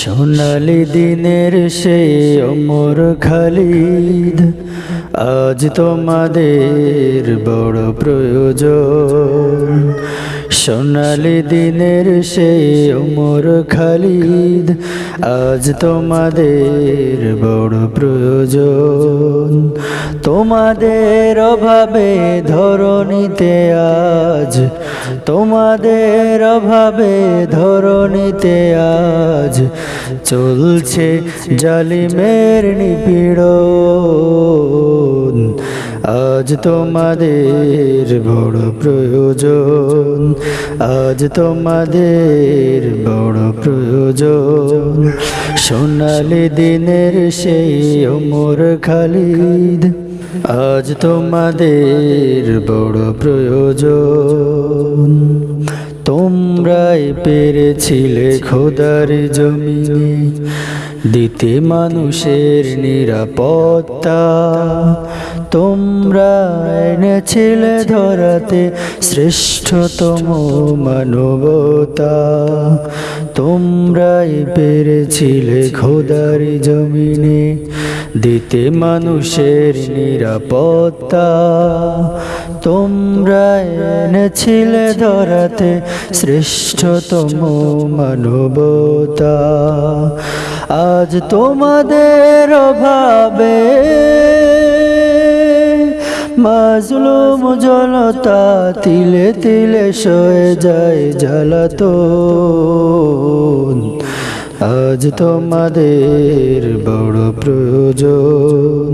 সোনালি দিনের সেই অমর খালিদ, আজ তোমাদের বড় প্রয়োজন। সোনালি দিনের সেই অমর খালিদ, আজ তোমাদের বড় প্রয়োজন। তোমাদের অভাবে ধরণীতে আজ, তোমাদের অভাবে ধরণীতে আজ চলছে জালিমের নিপীড়ন। আজ তোমাদের বড় প্রয়োজন, আজ তোমাদের বড় প্রয়োজন। সোনালি দিনের সেই অমর খালিদ, আজ তোমাদের বড় প্রয়োজন। তোমরাই পেরেছিলে খোদার জমিনে দিতে মানুষের নিরাপত্তা। তোমরা এনেছিলে ধরাতে শ্রেষ্ঠতম মানবতা। তোমরাই পেরেছিলে খোদার জমিনে দিতে মানুষের নিরাপত্তা। তোমরা এনেছিলে ধরাতে শ্রেষ্ঠতম মানবতা। আজ তোমাদের অভাবে মাজলুম জনতা তিলে তিলে সয়ে যায় জ্বালাতন। আজ তোমাদের বড় প্রয়োজন।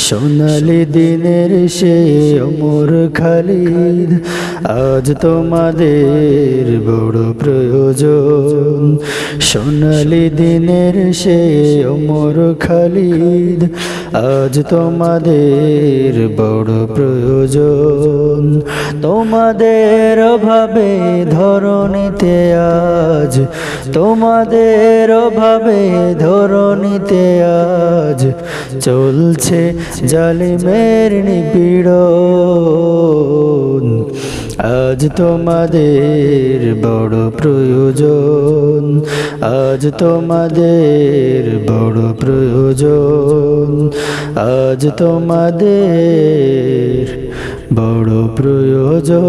সোনালি দিনের সেই অমর খালিদ, আজ তোমাদের বড় প্রয়োজন। সোনালি দিনের সেই অমর খালিদ, আজ তোমাদের বড় প্রয়োজন। তোমাদের অভাবে ধরণীতে আজ, তোমাদের অভাবে ধরণীতে আজ চলছে জালিমের নিপীড়ন। আজ তোমাদের বড় প্রয়োজন, আজ তোমাদের বড় প্রয়োজন। আজ তোমাদের বড় প্রয়োজন।